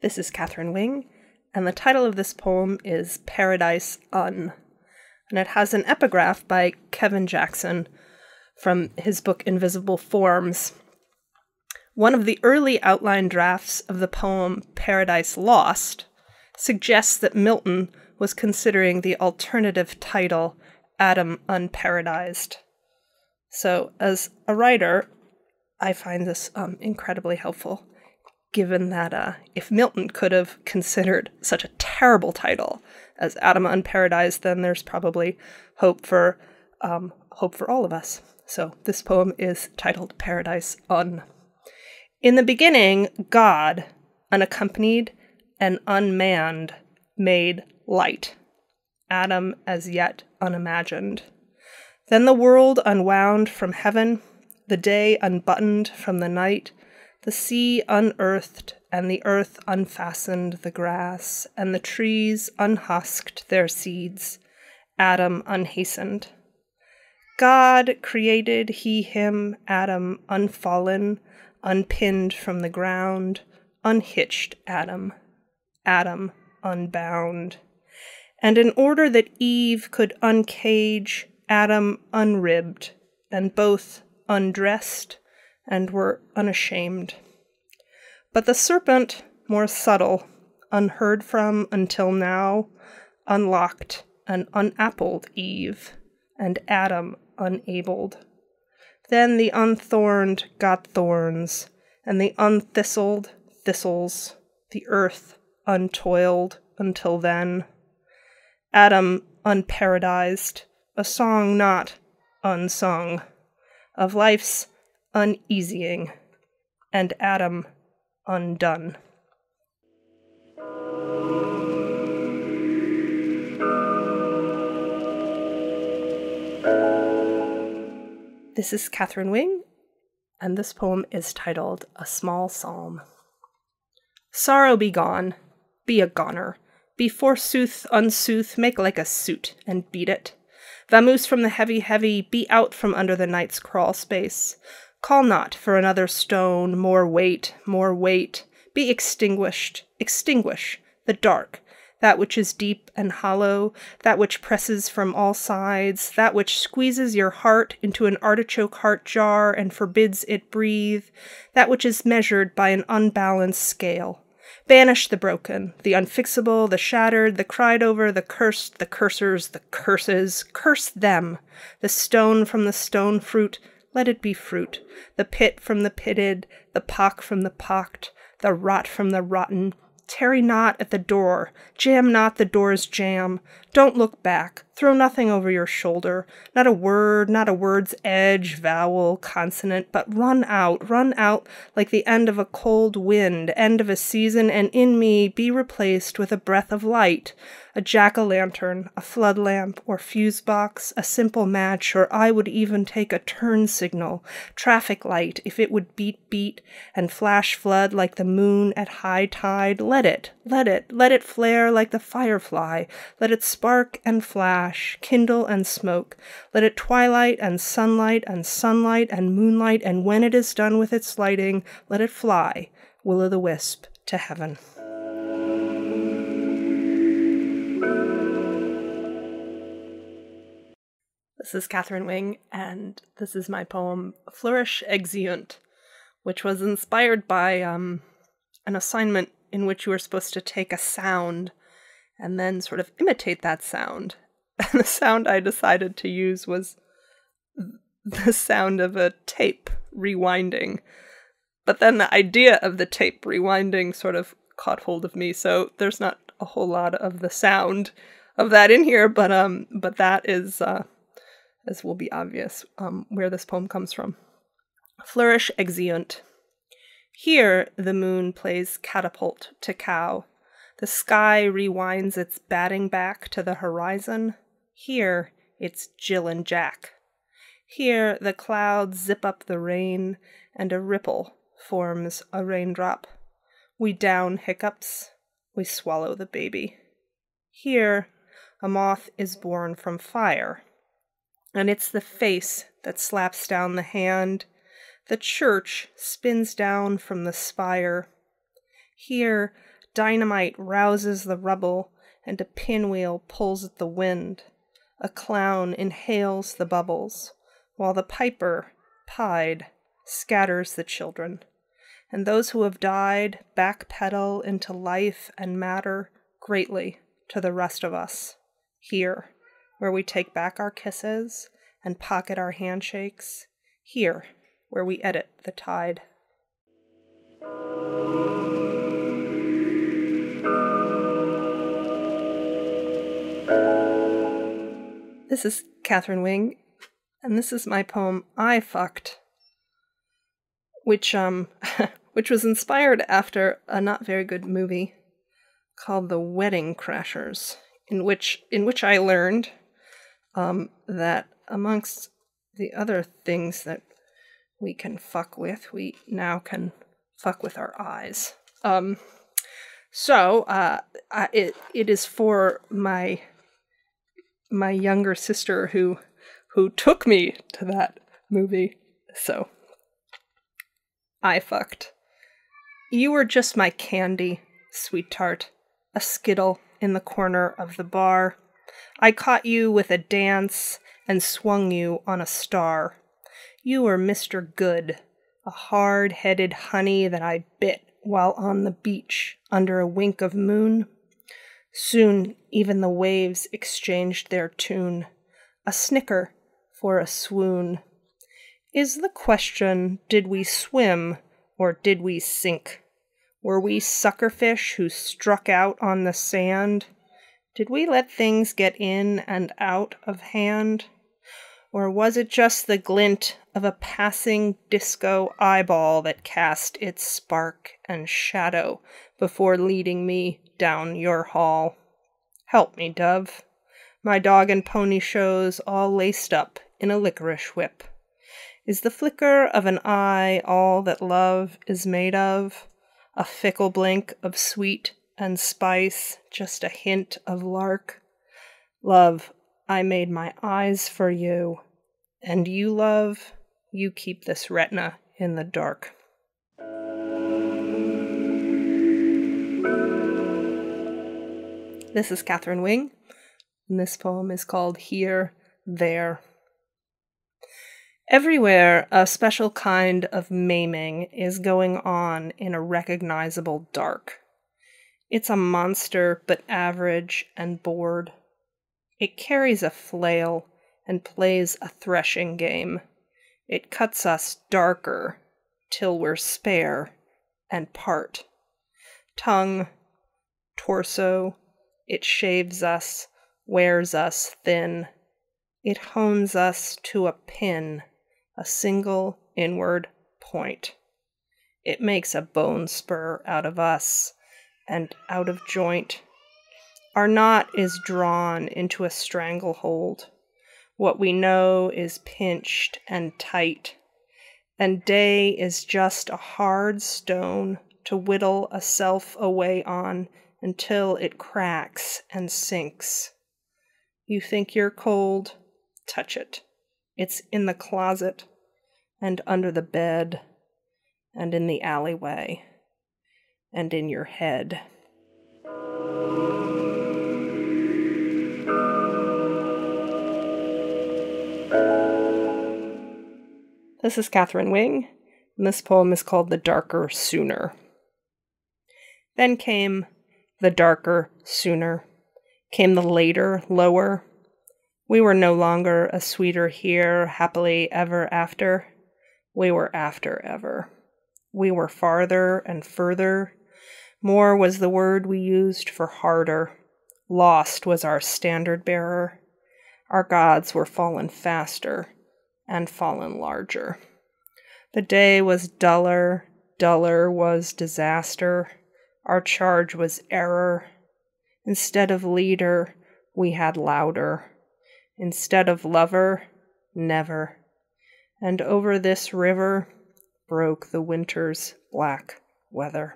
This is Catherine Wing, and the title of this poem is Paradise Un, and it has an epigraph by Kevin Jackson from his book Invisible Forms. One of the early outline drafts of the poem Paradise Lost suggests that Milton was considering the alternative title Adam Unparadised. So, as a writer, I find this incredibly helpful, given that if Milton could have considered such a terrible title as Adam Unparadised, then there's probably hope for all of us. So this poem is titled Paradise Un. In the beginning, God, unaccompanied and unmanned, made light, Adam as yet unimagined. Then the world unwound from heaven, the day unbuttoned from the night, the sea unearthed, and the earth unfastened the grass, and the trees unhusked their seeds, Adam unhastened. God created he him, Adam unfallen, unpinned from the ground, unhitched Adam, Adam unbound. And in order that Eve could uncage, Adam unribbed, and both undressed, and were unashamed. But the serpent, more subtle, unheard from until now, unlocked and unappled Eve, and Adam unabled. Then the unthorned got thorns, and the unthistled thistles, the earth untoiled until then. Adam unparadised, a song not unsung, of life's uneasying, and Adam undone. This is Catherine Wing, and this poem is titled A Small Psalm. Sorrow be gone, be a goner, be forsooth unsooth, make like a suit, and beat it. Vamoose from the heavy, be out from under the night's crawl space. Call not for another stone, more weight, be extinguished, extinguish the dark, that which is deep and hollow, that which presses from all sides, that which squeezes your heart into an artichoke heart jar and forbids it breathe, that which is measured by an unbalanced scale. Banish the broken, the unfixable, the shattered, the cried over, the cursed, the cursers, the curses. Curse them. The stone from the stone fruit, let it be fruit. The pit from the pitted, the pock from the pocked, the rot from the rotten. Tarry not at the door, jam not the door's jam. Don't look back, throw nothing over your shoulder, not a word, not a word's edge, vowel, consonant, but run out like the end of a cold wind, end of a season, and in me be replaced with a breath of light, a jack-o'-lantern, a flood lamp, or fuse box, a simple match, or I would even take a turn signal, traffic light, if it would beat, and flash flood like the moon at high tide. Let it flare like the firefly, let it spark and flash, kindle and smoke, let it twilight and sunlight and moonlight, and when it is done with its lighting, let it fly, will-o'-the-wisp, to heaven. This is Catherine Wing, and this is my poem Flourish Exeunt, which was inspired by an assignment in which you were supposed to take a sound and then sort of imitate that sound. And the sound I decided to use was the sound of a tape rewinding. But then the idea of the tape rewinding sort of caught hold of me, so there's not a whole lot of the sound of that in here, but that is, as will be obvious, where this poem comes from. Flourish Exeunt. Here the moon plays catapult to cow. The sky rewinds its batting back to the horizon. Here it's Jill and Jack. Here the clouds zip up the rain, and a ripple forms a raindrop. We down hiccups, we swallow the baby. Here a moth is born from fire, and it's the face that slaps down the hand. The church spins down from the spire. Here Dynamite rouses the rubble, and a pinwheel pulls at the wind. A clown inhales the bubbles, while the piper, pied, scatters the children. And those who have died backpedal into life and matter greatly to the rest of us, here, where we take back our kisses and pocket our handshakes, here, where we edit the tide. This is Catherine Wing, and this is my poem I Fucked, which was inspired after a not very good movie called The Wedding Crashers, in which I learned that amongst the other things that we can fuck with, we now can fuck with our eyes. It is for my younger sister who took me to that movie. So, I fucked. You were just my candy, sweet tart, a skittle in the corner of the bar. I caught you with a dance and swung you on a star. You were Mr. Good, a hard-headed honey that I bit while on the beach under a wink of moon. Soon even the waves exchanged their tune, a snicker for a swoon. Is the question, did we swim or did we sink? Were we suckerfish who struck out on the sand? Did we let things get in and out of hand? Or was it just the glint of a passing disco eyeball that cast its spark and shadow before leading me down your hall? Help me, dove. My dog and pony shows all laced up in a licorice whip. Is the flicker of an eye all that love is made of? A fickle blink of sweet and spice, just a hint of lark? Love, I made my eyes for you. And you, love, you keep this retina in the dark. This is Catherine Wing, and this poem is called Here, There. Everywhere, a special kind of maiming is going on in a recognizable dark. It's a monster, but average and bored. It carries a flail and plays a threshing game. It cuts us darker till we're spare and part. Tongue, torso, it shaves us, wears us thin. It hones us to a pin, a single inward point. It makes a bone spur out of us and out of joint. Our knot is drawn into a stranglehold. What we know is pinched and tight, and day is just a hard stone to whittle a self away on until it cracks and sinks. You think you're cold? Touch it. It's in the closet, and under the bed, and in the alleyway, and in your head. This is Catherine Wing, and this poem is called The Darker Sooner. Then came the darker sooner, came the later lower. We were no longer a sweeter here, happily ever after. We were after ever. We were farther and further. More was the word we used for harder. Lost was our standard bearer. Our gods were fallen faster and fallen larger. The day was duller, duller was disaster. Our charge was error. Instead of leader, we had louder. Instead of lover, never. And over this river broke the winter's black weather.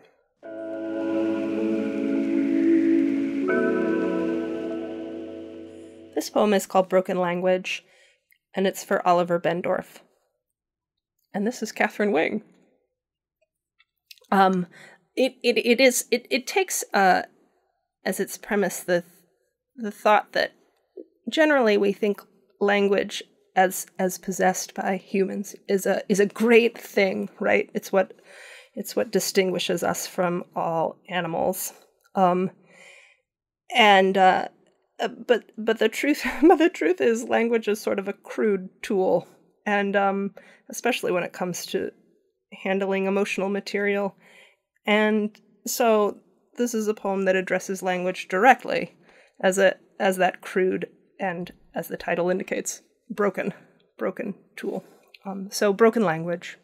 This poem is called Broken Language, and it's for Oliver Bendorf. And this is Catherine Wing. it takes as its premise the thought that generally we think language as possessed by humans is a great thing, right? It's what distinguishes us from all animals. But the truth is language is sort of a crude tool, and especially when it comes to handling emotional material. And so this is a poem that addresses language directly as that crude and, as the title indicates, broken tool. So broken language.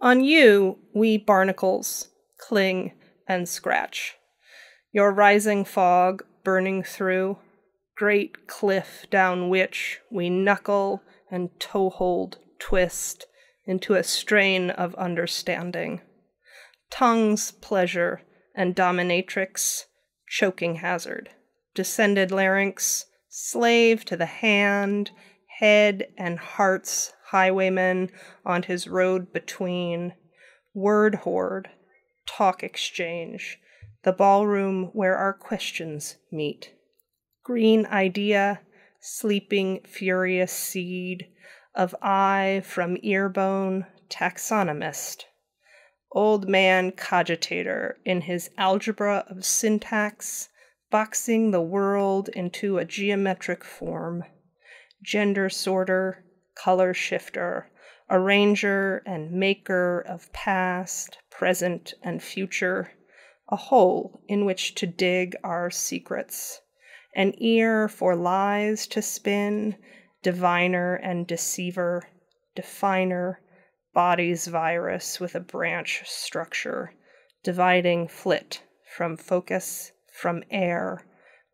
On you, we barnacles cling and scratch. Your rising fog burning through, great cliff down which we knuckle and toehold twist into a strain of understanding. Tongue's pleasure and dominatrix, choking hazard. Descended larynx, slave to the hand, head and heart's highwayman on his road between. Word hoard, talk exchange, the ballroom where our questions meet. Green idea, sleeping furious seed of eye from earbone taxonomist. Old man cogitator in his algebra of syntax, boxing the world into a geometric form. Gender sorter, color shifter, arranger and maker of past, present, and future, a hole in which to dig our secrets, an ear for lies to spin, diviner and deceiver, definer, body's virus with a branch structure, dividing flit from focus, from air,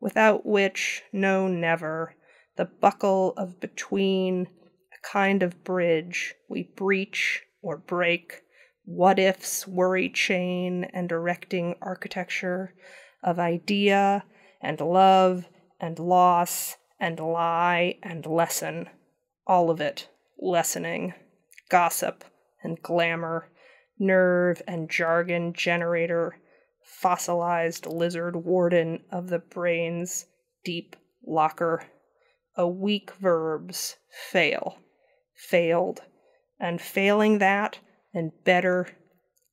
without which, no never, the buckle of between, a kind of bridge we breach or break, what-ifs worry chain and erecting architecture of idea and love and loss and lie and lesson, all of it lessening, gossip and glamour, nerve and jargon generator, fossilized lizard warden of the brain's deep locker, a weak verbs fail, failed, and failing that, and better,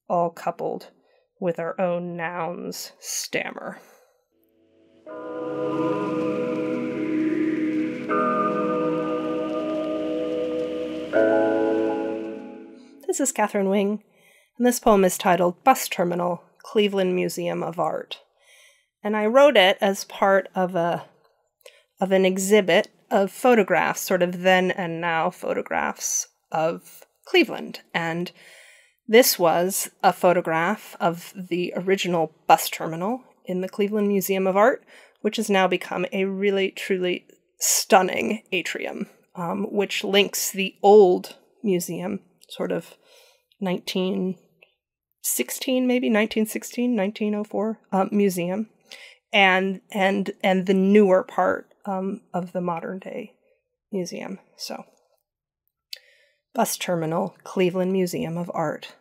all coupled with our own nouns stammer. This is Catherine Wing, and this poem is titled Bus Terminal, Cleveland Museum of Art. And I wrote it as part of an exhibit of photographs, sort of then and now photographs of Cleveland. And this was a photograph of the original bus terminal in the Cleveland Museum of Art, which has now become a really, truly stunning atrium, which links the old museum, sort of 1904 museum, and the newer part of the modern day museum. So, Bus Terminal, Cleveland Museum of Art.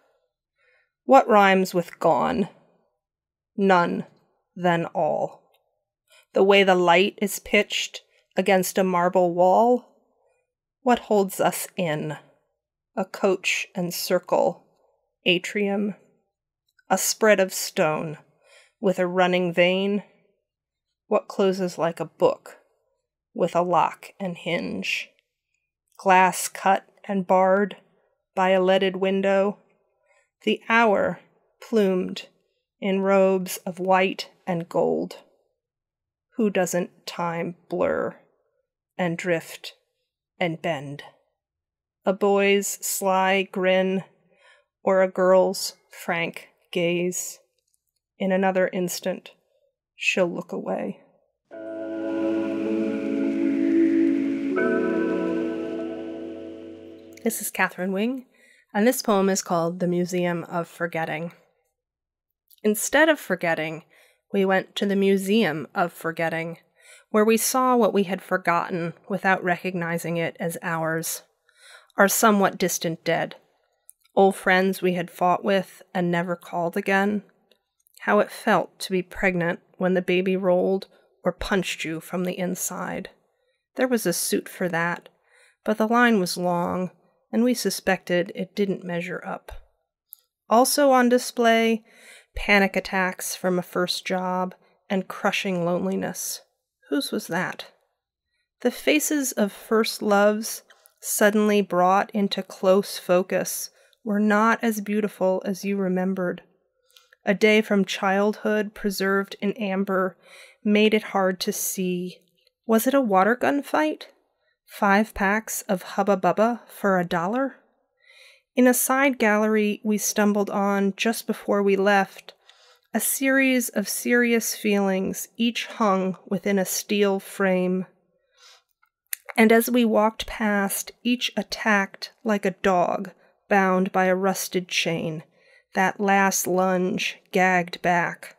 What rhymes with gone? None, then all. The way the light is pitched against a marble wall. What holds us in? A coach and circle, atrium, a spread of stone with a running vein. What closes like a book with a lock and hinge? Glass cut and barred by a leaded window. The hour plumed in robes of white and gold. Who doesn't time blur and drift and bend? A boy's sly grin or a girl's frank gaze. In another instant, she'll look away. This is Catherine Wing, and this poem is called The Museum of Forgetting. Instead of forgetting, we went to the Museum of Forgetting, where we saw what we had forgotten without recognizing it as ours, our somewhat distant dead, Old friends we had fought with and never called again. How it felt to be pregnant when the baby rolled or punched you from the inside. There was a suit for that, but the line was long, and we suspected it didn't measure up. Also on display, panic attacks from a first job and crushing loneliness. Whose was that? The faces of first loves, suddenly brought into close focus, were not as beautiful as you remembered. A day from childhood preserved in amber made it hard to see. Was it a water gun fight? 5 packs of Hubba Bubba for $1? In a side gallery we stumbled on just before we left, a series of serious feelings, each hung within a steel frame. And as we walked past, each attacked like a dog bound by a rusted chain, that last lunge gagged back.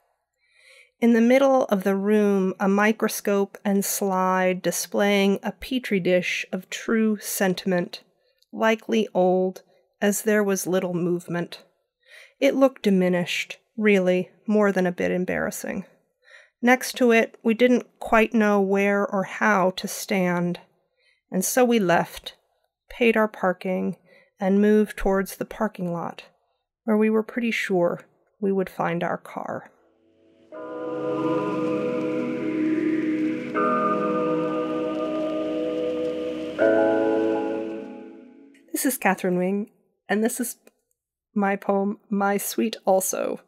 In the middle of the room, a microscope and slide displaying a petri dish of true sentiment, likely old, as there was little movement. It looked diminished, really, more than a bit embarrassing. Next to it, we didn't quite know where or how to stand, and so we left, paid our parking, and moved towards the parking lot, where we were pretty sure we would find our car. This is Catherine Wing, and this is my poem, My Sweet Also,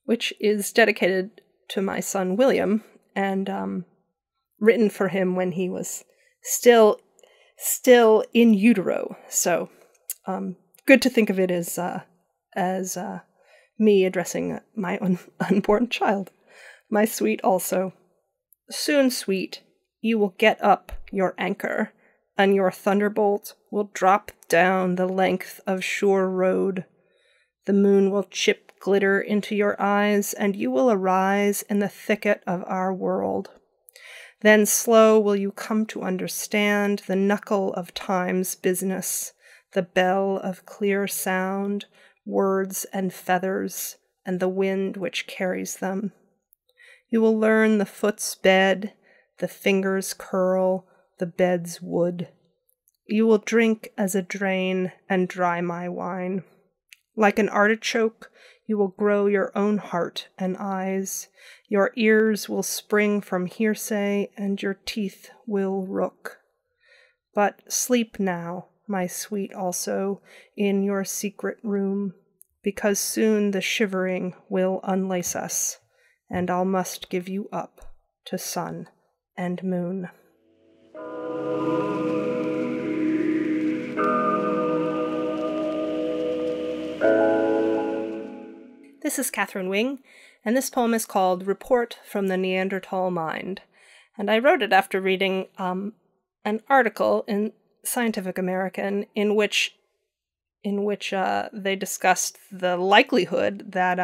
which is dedicated to my son William, and written for him when he was still in utero. So good to think of it as me addressing my unborn child. My sweet also. Soon, sweet, you will get up your anchor, and your thunderbolt will drop down the length of sure road. The moon will chip glitter into your eyes, and you will arise in the thicket of our world. Then slow will you come to understand the knuckle of time's business, the bell of clear sound, words and feathers, and the wind which carries them. You will learn the foot's bed, the fingers curl, the bed's wood. You will drink as a drain and dry my wine. Like an artichoke, you will grow your own heart and eyes. Your ears will spring from hearsay, and your teeth will rook. But sleep now, my sweet also, in your secret room, because soon the shivering will unlace us, and I must give you up to sun and moon. This is Catherine Wing, and this poem is called Report from the Neandertal Mind. And I wrote it after reading an article in Scientific American in which they discussed the likelihood that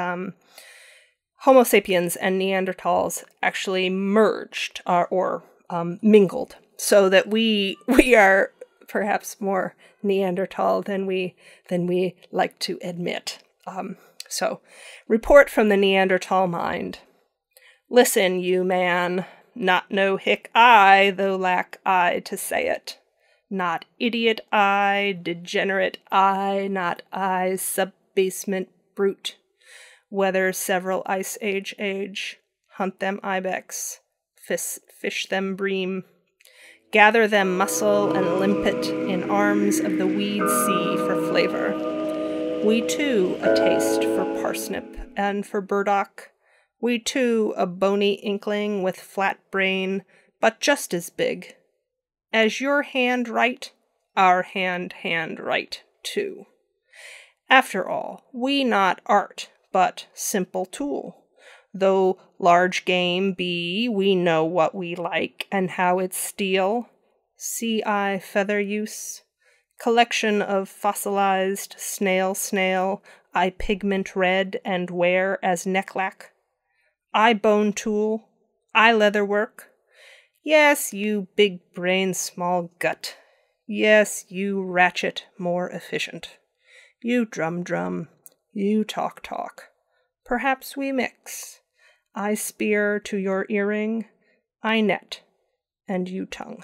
Homo sapiens and Neanderthals actually merged or mingled, so that we are perhaps more Neanderthal than we like to admit. So, report from the Neandertal mind. Listen, you man, not no hick I, though lack I to say it. Not idiot I, degenerate I, not I, subbasement brute. Whether several ice age, hunt them ibex, fish them bream, gather them mussel and limpet in arms of the weed sea for flavor. We too a taste for parsnip and for burdock. We too a bony inkling with flat brain, but just as big. As your hand right, our hand right too. After all, we not art, but simple tool. Though large game be, we know what we like and how it's steal. See I feather use? Collection of fossilized snail, I pigment red and wear as necklace. I bone tool, I leather work. Yes, you big brain, small gut. Yes, you ratchet more efficient. You drum drum, you talk talk. Perhaps we mix. I spear to your earring, I net, and you tongue.